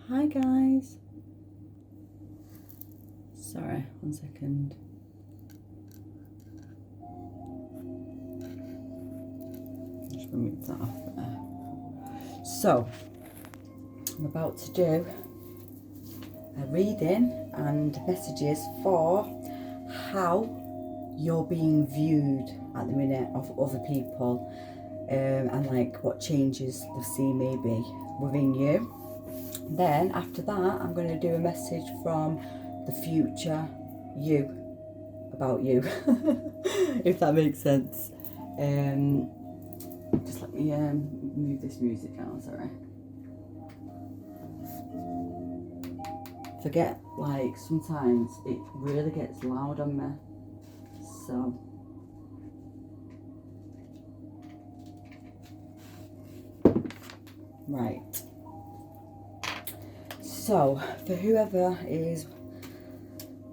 Hi guys. Sorry, 1 second. Just remove that off there. So, I'm about to do a reading and messages for how you're being viewed at the minute of other people, and like what changes they've seen maybe within you. Then after that, I'm going to do a message from the future you about you, if that makes sense. Just let me move this music down, sorry. Forget, like, sometimes it really gets loud on me, so. Right. So, for whoever is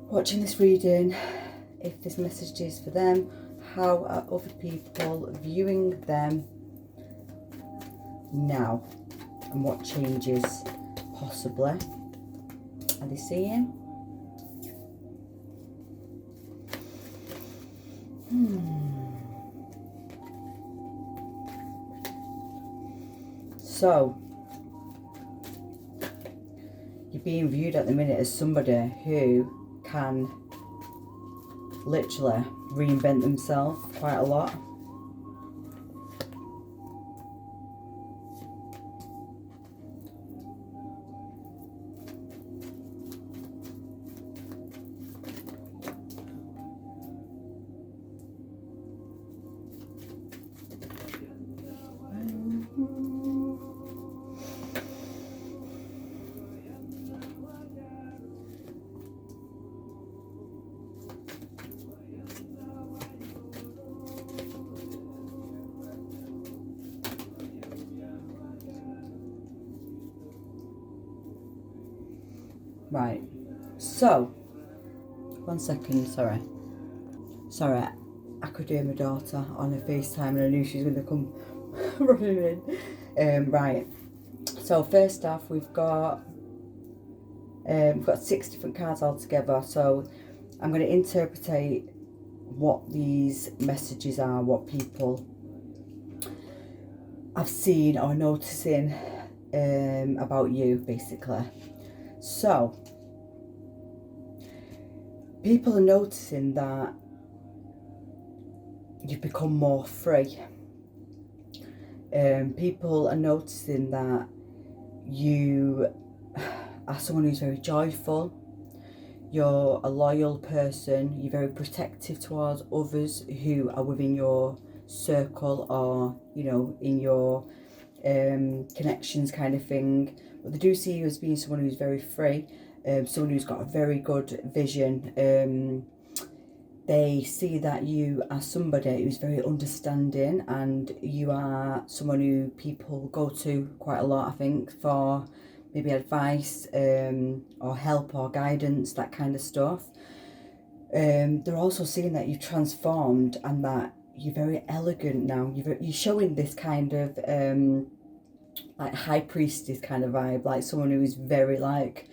watching this reading, if this message is for them, how are other people viewing them now? And what changes, possibly, are they seeing? So, you're being viewed at the minute as somebody who can literally reinvent themselves quite a lot. Right, so, 1 second, sorry, I could hear my daughter on her FaceTime and I knew she was going to come running in. Right, so first off, we've got 6 different cards altogether, so I'm going to interpretate what these messages are, what people I've seen or noticing about you, basically. So, people are noticing that you've become more free. People are noticing that you are someone who's very joyful. You're a loyal person. You're very protective towards others who are within your circle or, you know, in your connections kind of thing. But they do see you as being someone who's very free, someone who's got a very good vision. They see that you are somebody who's very understanding, and you are someone who people go to quite a lot, I think, for maybe advice or help or guidance, that kind of stuff. They're also seeing that you've transformed and that you're very elegant now. You're showing this kind of like high priestess kind of vibe, like someone who is very like,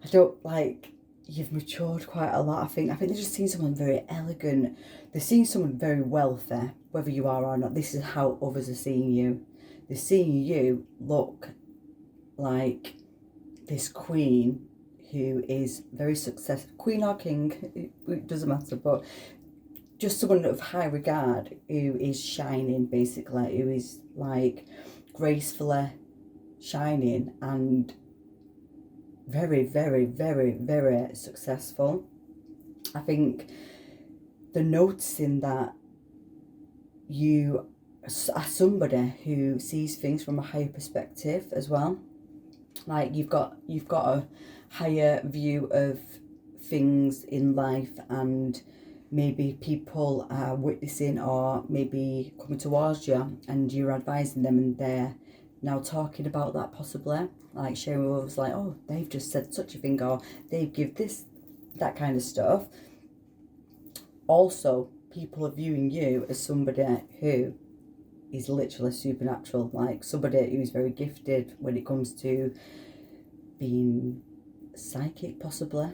I don't like, you've matured quite a lot. I think they're just seeing someone very elegant. They're seeing someone very wealthy, whether you are or not. This is how others are seeing you. They're seeing you look like this queen who is very successful, queen or king, it doesn't matter, but just someone of high regard who is shining, basically, who is like gracefully shining and very, very, very, very successful. I think they're noticing that you are somebody who sees things from a higher perspective as well. Like you've got a higher view of things in life, and maybe people are witnessing or maybe coming towards you and you're advising them, and they're now talking about that, possibly like sharing with others, like, oh, they've just said such a thing, or they've give this, that kind of stuff. Also, people are viewing you as somebody who is literally supernatural, like somebody who's very gifted when it comes to being psychic possibly.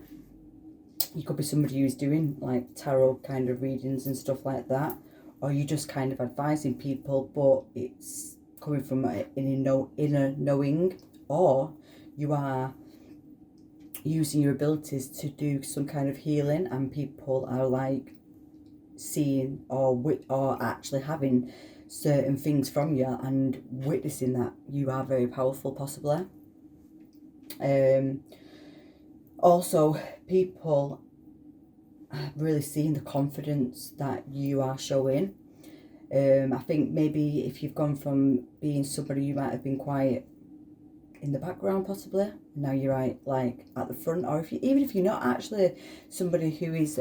You could be somebody who's doing like tarot kind of readings and stuff like that, or you just kind of advising people, but it's coming from an inner knowing, or you are using your abilities to do some kind of healing, and people are like seeing or actually having certain things from you and witnessing that you are very powerful possibly. Also, people are really seeing the confidence that you are showing. I think maybe if you've gone from being somebody you might have been quiet in the background possibly, now you're right like at the front, or even if you're not actually somebody who is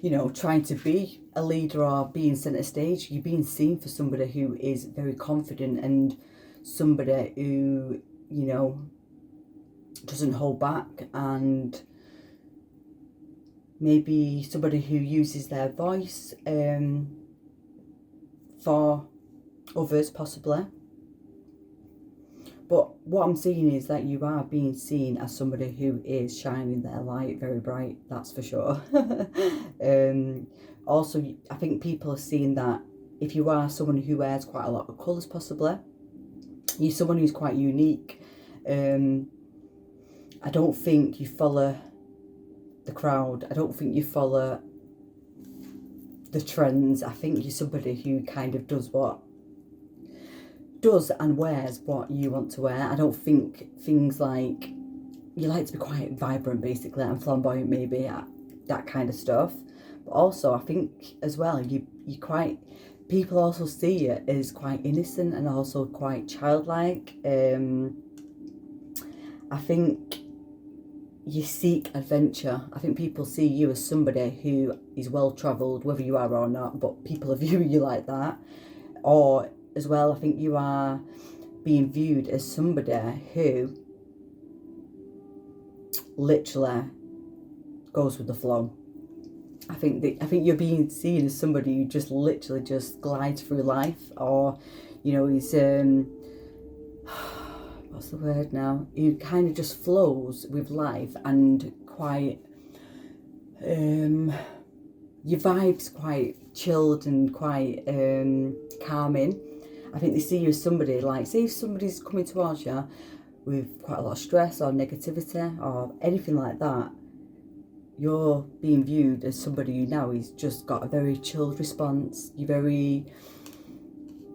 you know, trying to be a leader or being centre stage, you're being seen for somebody who is very confident and somebody who, you know, doesn't hold back, and maybe somebody who uses their voice for others possibly. But what I'm seeing is that you are being seen as somebody who is shining their light very bright, that's for sure. Also, I think people are seeing that if you are someone who wears quite a lot of colours possibly, you're someone who's quite unique. I don't think you follow the crowd. I don't think you follow the trends. I think you're somebody who kind of does and wears what you want to wear. I don't think things like, you like to be quite vibrant basically and flamboyant maybe, that kind of stuff. But also I think as well you quite, people also see it as quite innocent and also quite childlike. I think you seek adventure. I think people see you as somebody who is well travelled, whether you are or not, but people are viewing you like that. Or as well, I think you are being viewed as somebody who literally goes with the flow. I think you're being seen as somebody who just literally just glides through life, or, you know, is what's the word now? Who kind of just flows with life and quite your vibe's quite chilled and quite calming. I think they see you as somebody, like, say if somebody's coming towards you with quite a lot of stress or negativity or anything like that, you're being viewed as somebody who now has just got a very chilled response. You're very,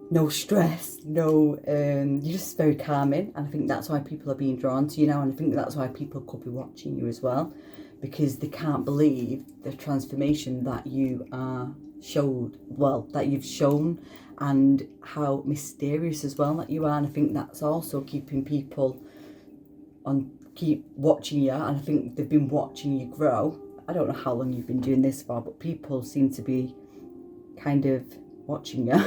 no stress, no, you're just very calming, and I think that's why people are being drawn to you now, and I think that's why people could be watching you as well, because they can't believe the transformation that you are that you've shown, and how mysterious as well that you are. And I think that's also keeping people keep watching you, and I think they've been watching you grow. I don't know how long you've been doing this for, but people seem to be kind of watching you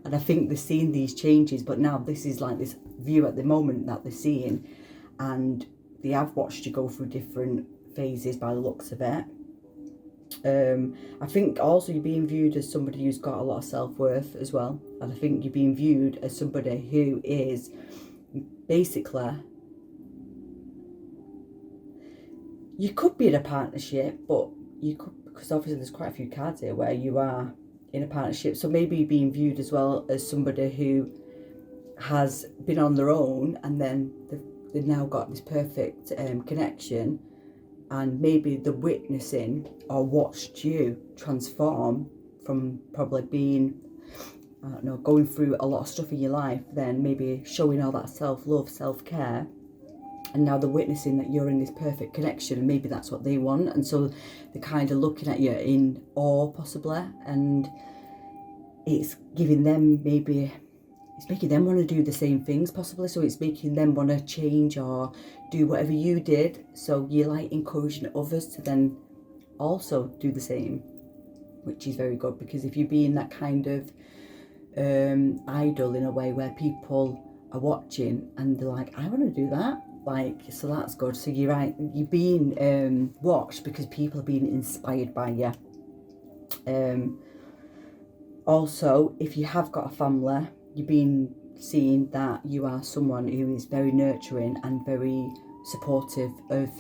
and I think they're seeing these changes, but now this is like this view at the moment that they're seeing, and they have watched you go through different phases by the looks of it. I think also you're being viewed as somebody who's got a lot of self-worth as well, and I think you're being viewed as somebody who is basically, you could be in a partnership, but you could, because obviously there's quite a few cards here where you are in a partnership, so maybe you're being viewed as well as somebody who has been on their own, and then they've now got this perfect connection, and maybe the witnessing or watched you transform from probably being, I don't know, going through a lot of stuff in your life, then maybe showing all that self-love, self-care, and now they're witnessing that you're in this perfect connection, and maybe that's what they want, and so they're kind of looking at you in awe possibly, and it's giving them, maybe it's making them want to do the same things possibly, so it's making them want to change or do whatever you did, so you're like encouraging others to then also do the same, which is very good, because if you're being that kind of idol in a way where people are watching and they're like, I want to do that, like, so that's good. So you're right, you're being watched because people are being inspired by you. Also, if you have got a family, you're being seeing that you are someone who is very nurturing and very supportive of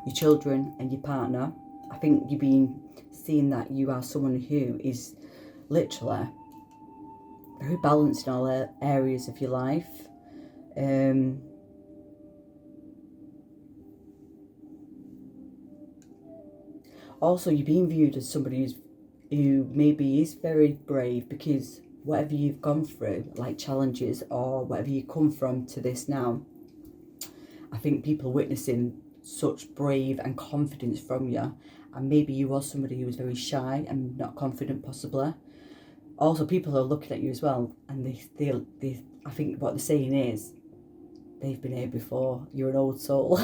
your children and your partner. I think you've been seeing that you are someone who is literally very balanced in all areas of your life. Also, you're being viewed as somebody who maybe is very brave, because whatever you've gone through, like challenges or whatever you come from to this now, I think people are witnessing such brave and confidence from you. And maybe you are somebody who was very shy and not confident, possibly. Also, people are looking at you as well, and they I think what they're saying is, they've been here before, you're an old soul.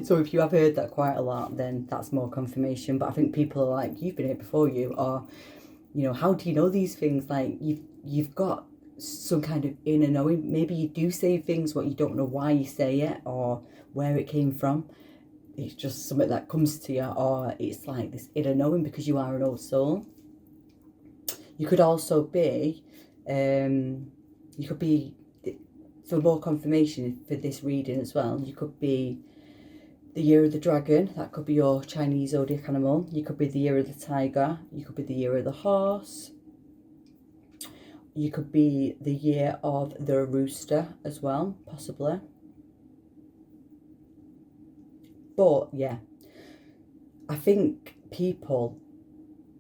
So if you have heard that quite a lot, then that's more confirmation. But I think people are like, you've been here before you, or, you know, how do you know these things? Like, you've got some kind of inner knowing. Maybe you do say things, but you don't know why you say it or where it came from. It's just something that comes to you, or it's like this inner knowing because you are an old soul. You could also be, for more confirmation for this reading as well, you could be the year of the dragon. That could be your Chinese zodiac animal. You could be the year of the tiger. You could be the year of the horse. You could be the year of the rooster as well, possibly. But yeah, I think people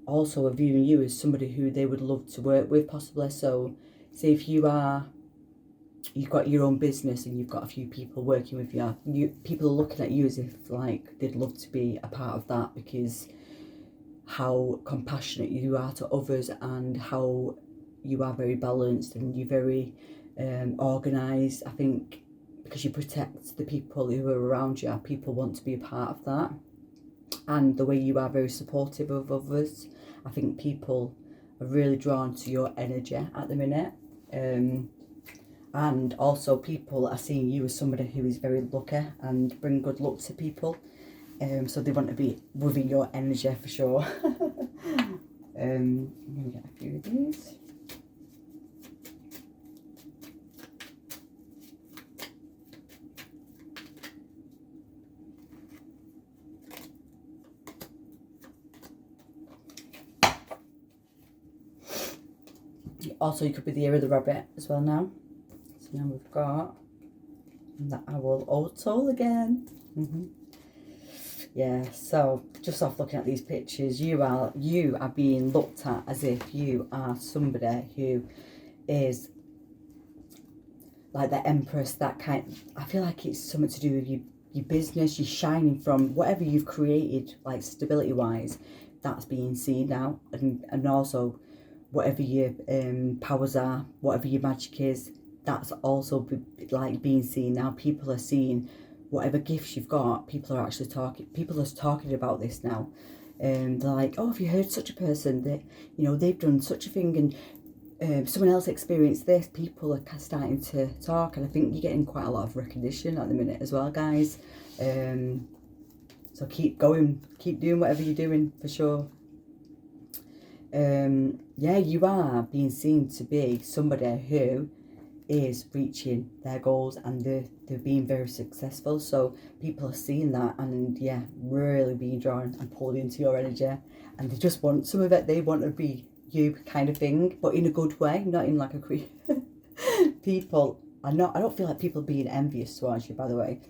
also are viewing you as somebody who they would love to work with, possibly. So say if you've got your own business and you've got a few people working with you, people are looking at you as if like they'd love to be a part of that, because how compassionate you are to others and how you are very balanced and you're very organised. I think because you protect the people who are around you, people want to be a part of that. And the way you are very supportive of others, I think people are really drawn to your energy at the minute. And also people are seeing you as somebody who is very lucky and bring good luck to people. So they want to be within your energy for sure. I'm going to get a few of these. Also, you could be the year of the rabbit as well now. So now we've got the owl, old soul again. Yeah, so just off looking at these pictures, you are being looked at as if you are somebody who is like the empress, that kind. I feel like it's something to do with your business. You're shining from whatever you've created, like stability wise, that's being seen now. And also whatever your powers are, whatever your magic is, that's also like being seen now. People are seeing whatever gifts you've got. People are talking about this now. They're like, oh, have you heard such a person that, you know, they've done such a thing, and someone else experienced this. People are starting to talk, and I think you're getting quite a lot of recognition at the minute as well, guys. So keep going, keep doing whatever you're doing for sure. Yeah, you are being seen to be somebody who is reaching their goals, and they're being very successful. So people are seeing that, and yeah, really being drawn and pulled into your energy, and they just want some of it. They want to be you, kind of thing, but in a good way, not in like a people are not. I don't feel like people being envious towards you, by the way.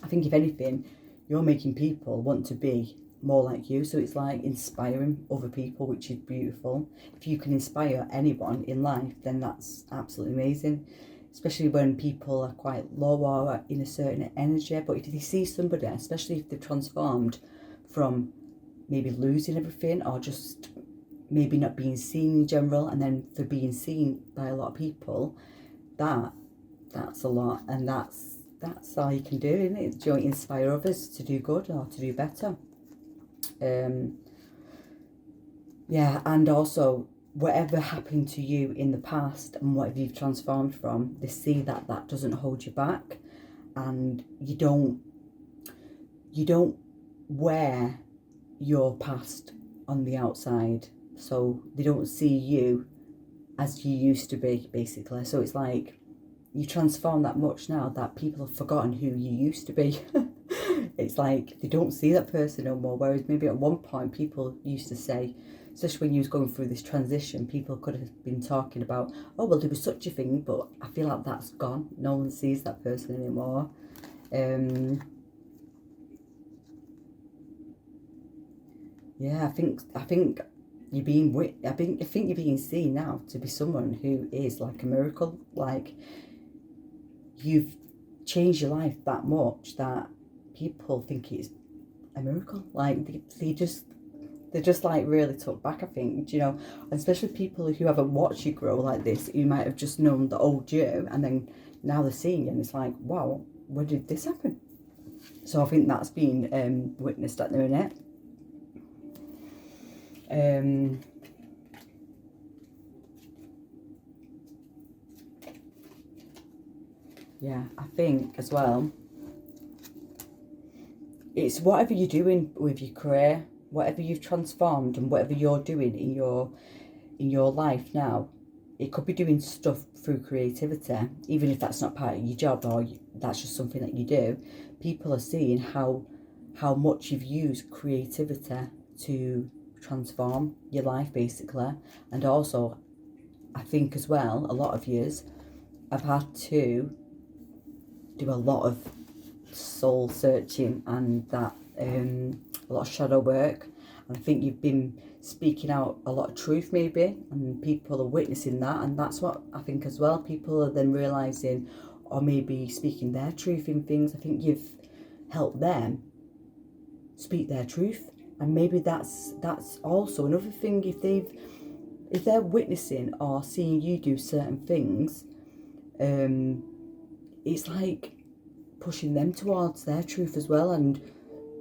I think if anything, you're making people want to be more like you. So it's like inspiring other people, which is beautiful. If you can inspire anyone in life, then that's absolutely amazing, especially when people are quite low or in a certain energy. But if they see somebody, especially if they've transformed from maybe losing everything or just maybe not being seen in general, and then for being seen by a lot of people, that's a lot. And that's all you can do, isn't it? Do you inspire others to do good or to do better? Yeah, and also whatever happened to you in the past and whatever you've transformed from, they see that doesn't hold you back, and you don't wear your past on the outside. So they don't see you as you used to be, basically. So it's like you transform that much now that people have forgotten who you used to be. It's like they don't see that person no more, whereas maybe at one point people used to say, especially when you was going through this transition, people could have been talking about, oh well, there was such a thing, but I feel like that's gone. No one sees that person anymore. Yeah, I think you're being I think you're being seen now to be someone who is like a miracle. Like you've changed your life that much that people think it's a miracle. Like they just like really took back, I think, you know, and especially people who haven't watched you grow like this, who might have just known the old you, and then now they're seeing you and it's like, wow, where did this happen? So I think that's been witnessed at the minute. Yeah, I think as well, it's whatever you're doing with your career, whatever you've transformed and whatever you're doing in your life now, it could be doing stuff through creativity, even if that's not part of your job or that's just something that you do. People are seeing how much you've used creativity to transform your life, basically. And also, I think as well, a lot of years I've had to do a lot of soul searching and that a lot of shadow work, and I think you've been speaking out a lot of truth maybe, and people are witnessing that, and that's what I think as well. People are then realizing, or maybe speaking their truth in things. I think you've helped them speak their truth, and maybe that's also another thing. If they're witnessing or seeing you do certain things, it's like pushing them towards their truth as well, and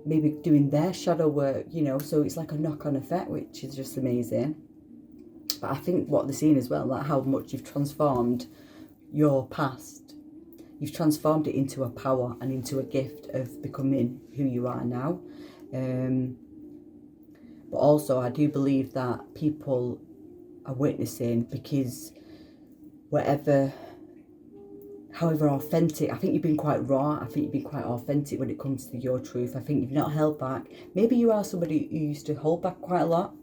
maybe doing their shadow work, you know. So it's like a knock-on effect, which is just amazing. But I think what they're seeing as well, like how much you've transformed your past, you've transformed it into a power and into a gift of becoming who you are now. But also I do believe that people are witnessing because however authentic, I think you've been quite raw, I think you've been quite authentic when it comes to your truth. I think you've not held back. Maybe you are somebody who used to hold back quite a lot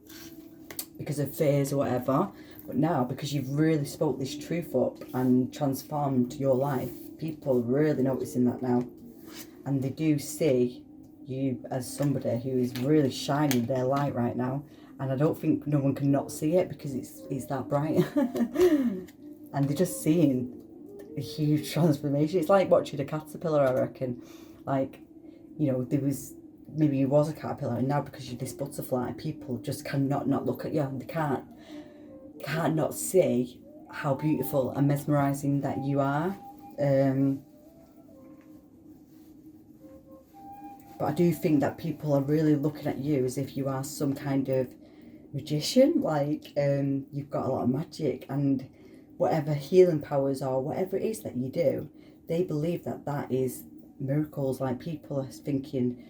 because of fears or whatever, but now because you've really spoke this truth up and transformed your life, people are really noticing that now, and they do see you as somebody who is really shining their light right now, and I don't think no one can not see it because it's that bright. And they're just seeing a huge transformation. It's like watching a caterpillar, I reckon. Like, you know, maybe you was a caterpillar, and now because you're this butterfly, people just cannot not look at you, and they can't not see how beautiful and mesmerising that you are. But I do think that people are really looking at you as if you are some kind of magician, like you've got a lot of magic, and whatever healing powers or whatever it is that you do, they believe that is miracles. Like people are thinking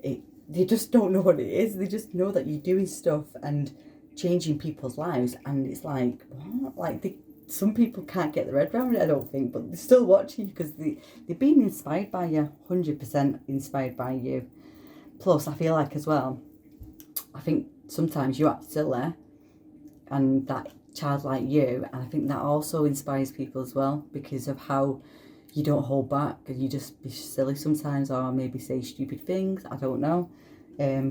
they just don't know what it is. They just know that you're doing stuff and changing people's lives, and it's like, what? Like some people can't get their head around it, I don't think, but they're still watching because they're being inspired by you, 100% inspired by you. Plus, I feel like as well, I think sometimes you act silly, and that child like you, and I think that also inspires people as well because of how you don't hold back and you just be silly sometimes, or maybe say stupid things, I don't know,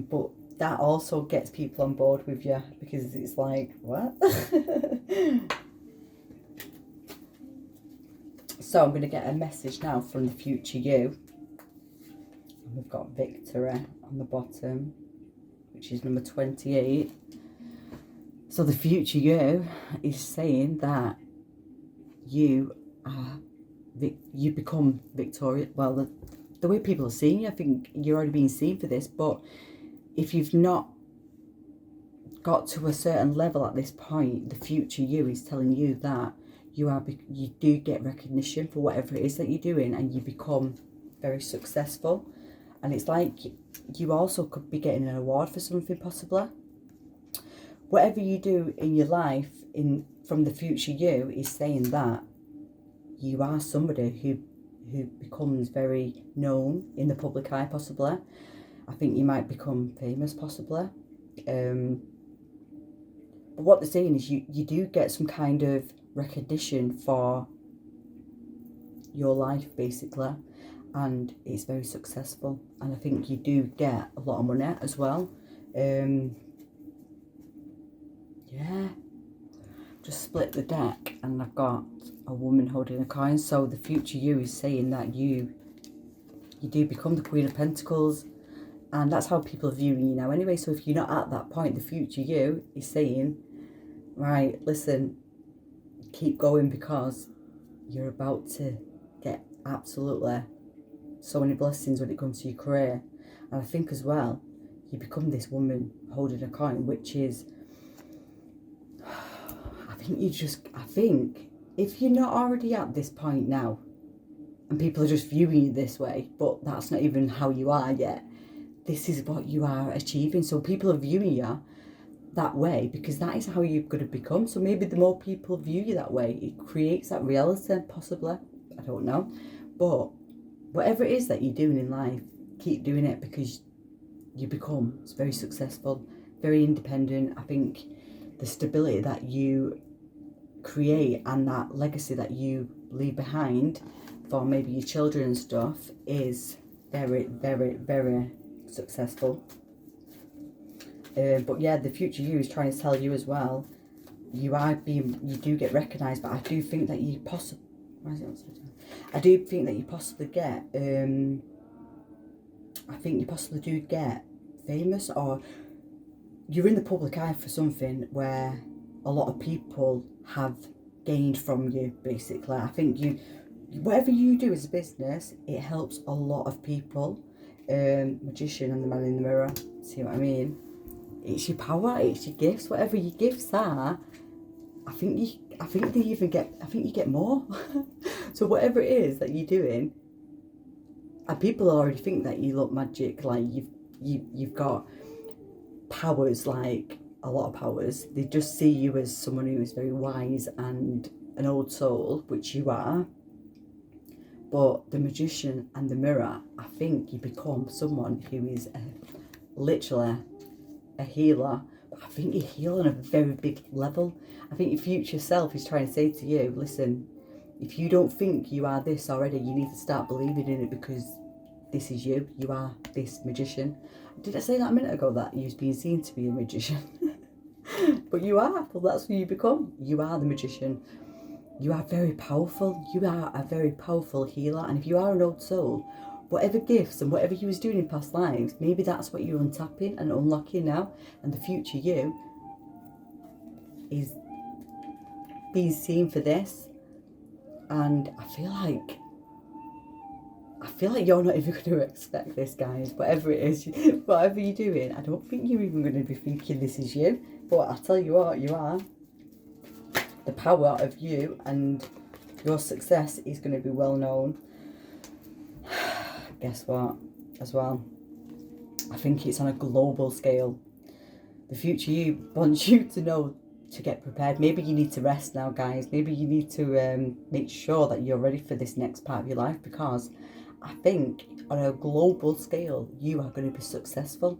but that also gets people on board with you because it's like, what? So I'm going to get a message now from the future you, and we've got victory on the bottom, which is number 28. So the future you is saying that you become victorious. Well, the way people are seeing you, I think you're already being seen for this, but if you've not got to a certain level at this point, the future you is telling you that you do get recognition for whatever it is that you're doing, and you become very successful. And it's like you also could be getting an award for something, possibly. Whatever you do in your life from the future you is saying that you are somebody who becomes very known in the public eye, possibly. I think you might become famous, possibly. But what they're saying is you do get some kind of recognition for your life, basically, and it's very successful. And I think you do get a lot of money as well. Yeah, just split the deck, and I've got a woman holding a coin. So the future you is saying that you do become the Queen of Pentacles, and that's how people are viewing you now anyway. So if you're not at that point, the future you is saying, right, listen, keep going, because you're about to get absolutely so many blessings when it comes to your career. And I think as well, you become this woman holding a coin, which is, I think if you're not already at this point now, and people are just viewing you this way, but that's not even how you are yet, this is what you are achieving. So people are viewing you that way because that is how you're going to become. So maybe the more people view you that way, it creates that reality, possibly. I don't know. But whatever it is that you're doing in life, keep doing it, because you become very successful, very independent. I think the stability that you create and that legacy that you leave behind for maybe your children and stuff is very, very, very successful. But yeah, the future you is trying to tell you as well, you do get recognised, but I do think that you possibly, get, I think you possibly do get famous, or you're in the public eye for something where a lot of people have gained from you, basically. I think whatever you do as a business, it helps a lot of people. Magician and the man in the mirror, see what I mean? It's your power, it's your gifts, whatever your gifts are. I think you get more. So whatever it is that you're doing, and people already think that you look magic, like you've got powers, like a lot of powers. They just see you as someone who is very wise and an old soul, which you are. But the magician and the mirror, I think you become someone who is literally a healer. But I think you heal on a very big level. I think your future self is trying to say to you, listen, if you don't think you are this already, you need to start believing in it, because this is you. You are this magician. Did I say that a minute ago, that you've been seen to be a magician? But you are. Well, that's who you become. You are the magician. You are very powerful. You are a very powerful healer. And if you are an old soul, whatever gifts and whatever you was doing in past lives, maybe that's what you're untapping and unlocking now. And the future you is being seen for this. And I feel like you're not even going to expect this, guys. Whatever it is, whatever you're doing, I don't think you're even going to be thinking this is you. But I tell you what, you are. The power of you and your success is going to be well known. Guess what, as well? I think it's on a global scale. The future you wants you to know to get prepared. Maybe you need to rest now, guys. Maybe you need to make sure that you're ready for this next part of your life, because I think on a global scale, you are going to be successful.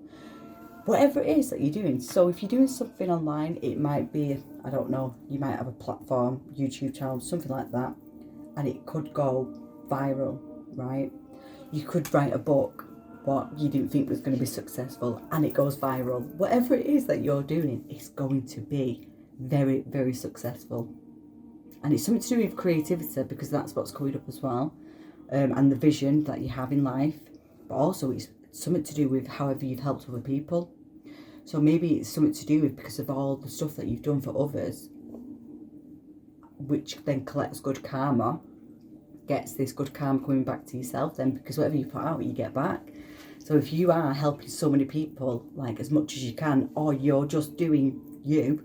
Whatever it is that you're doing. So if you're doing something online, it might be, I don't know, you might have a platform, YouTube channel, something like that, and it could go viral, right? You could write a book, what you didn't think was going to be successful, and it goes viral. Whatever it is that you're doing, it's going to be very, very successful. And it's something to do with creativity, because that's what's coming up as well, and the vision that you have in life. But also it's something to do with however you've helped other people. So maybe it's something to do with, because of all the stuff that you've done for others, which then collects good karma, gets this good karma coming back to yourself then, because whatever you put out, you get back. So if you are helping so many people, like as much as you can, or you're just doing you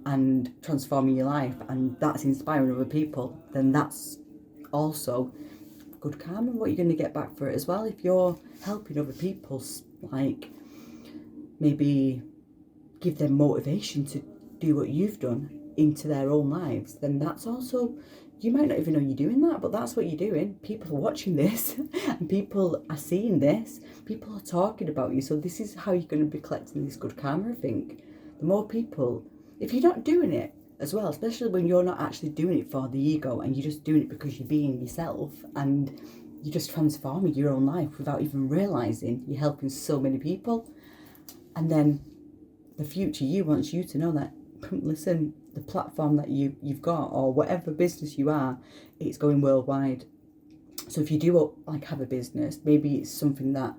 and transforming your life, and that's inspiring other people, then that's also good karma. What you're going to get back for it as well. If you're helping other people, like maybe give them motivation to do what you've done, into their own lives, then that's also, you might not even know you're doing that, but that's what you're doing. People are watching this and people are seeing this. People are talking about you. So this is how you're going to be collecting this good karma, I think. The more people, if you're not doing it as well, especially when you're not actually doing it for the ego and you're just doing it because you're being yourself and you're just transforming your own life without even realising you're helping so many people. And then the future you wants you to know that, listen, the platform that you've got, or whatever business you are, it's going worldwide. So if you do like have a business, maybe it's something that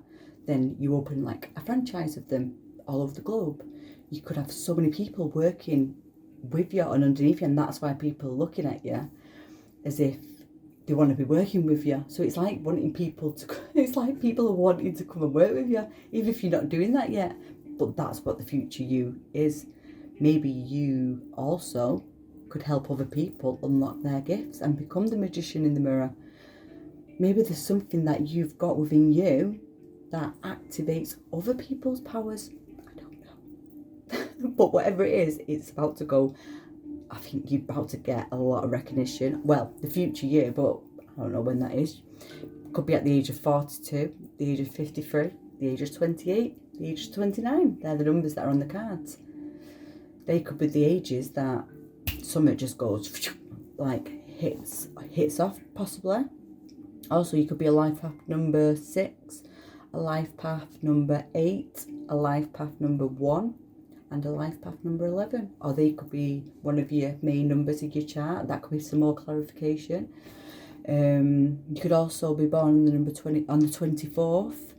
then you open like a franchise of them all over the globe. You could have so many people working with you and underneath you, and that's why people are looking at you as if they want to be working with you. So it's like wanting people to, it's like people are wanting to come and work with you, even if you're not doing that yet. But that's what the future you is. Maybe you also could help other people unlock their gifts and become the magician in the mirror. Maybe there's something that you've got within you that activates other people's powers. I don't know. But whatever it is, it's about to go. I think you're about to get a lot of recognition. Well, the future you, but I don't know when that is. Could be at the age of 42, the age of 53, the age of 28, the age of 29. They're the numbers that are on the cards. They could be the ages that something just goes, like hits off, possibly. Also, you could be a life path number 6, a life path number 8, a life path number 1, and a life path number 11. Or they could be one of your main numbers of your chart. That could be some more clarification. You could also be born on the number 20 on the 24th.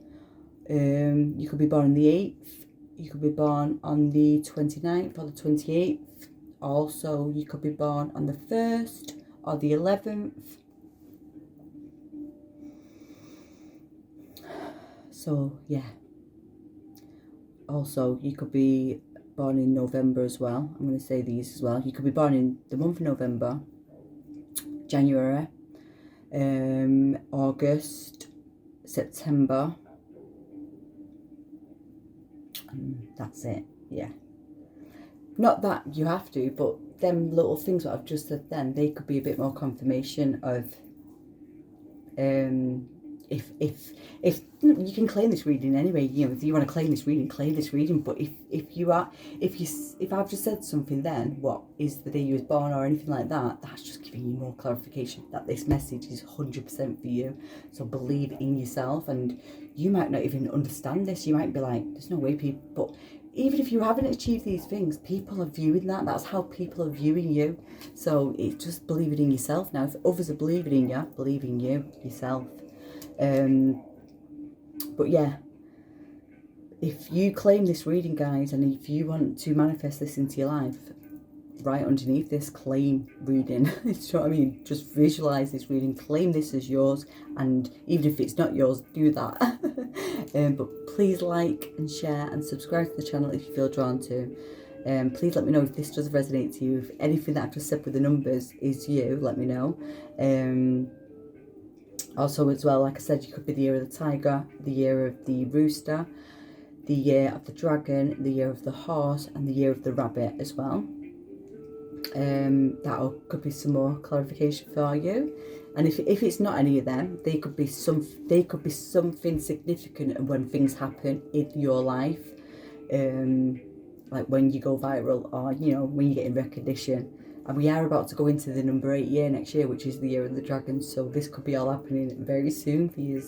You could be born on the 8th. You could be born on the 29th or the 28th. Also, you could be born on the 1st or the 11th. So, yeah. Also, you could be born in November as well. I'm going to say these as well. You could be born in the month of November, January, August, September. And that's it, yeah. Not that you have to, but them little things that I've just said then, they could be a bit more confirmation of if you can claim this reading anyway. You know, if you want to claim this reading. But if I've just said something then, what is the day you was born or anything like that, that's just giving you more clarification that this message is 100% for you. So believe in yourself, and you might not even understand this. You might be like, there's no way people, but even if you haven't achieved these things, people are viewing that. That's how people are viewing you. So it's just believe it in yourself now. If others are believing in you, believe in you, yourself. But yeah, if you claim this reading, guys, and if you want to manifest this into your life, right underneath this, claim reading. You know what I mean? Just visualize this reading, claim this as yours, and even if it's not yours, do that. But please like and share and subscribe to the channel if you feel drawn to. Please let me know if this does resonate to you. If anything that I've just said with the numbers is you, let me know. Also, as well, like I said, you could be the year of the tiger, the year of the rooster, the year of the dragon, the year of the horse, and the year of the rabbit as well. That could be some more clarification for you. And if it's not any of them, they could be something significant when things happen in your life, like when you go viral, or you know, when you're getting recognition. And we are about to go into the number 8 year next year, which is the year of the dragon. So this could be all happening very soon for you.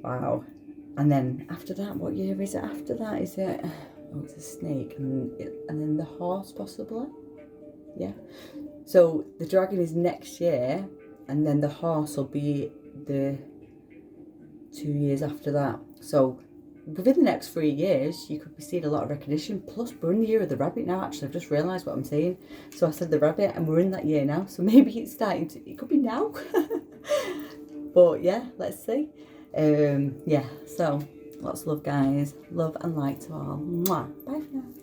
Wow. And then after that, what year is it after that? Is it, oh, it's a snake, and then the horse possibly. Yeah. So the dragon is next year, and then the horse will be the 2 years after that. So within the next 3 years, you could be seeing a lot of recognition. Plus, we're in the year of the rabbit now. Actually, I've just realised what I'm saying. So I said the rabbit, and we're in that year now. So maybe it's starting to, it could be now. But yeah, let's see. Yeah, so lots of love, guys. Love and light to all. Mwah. Bye for now.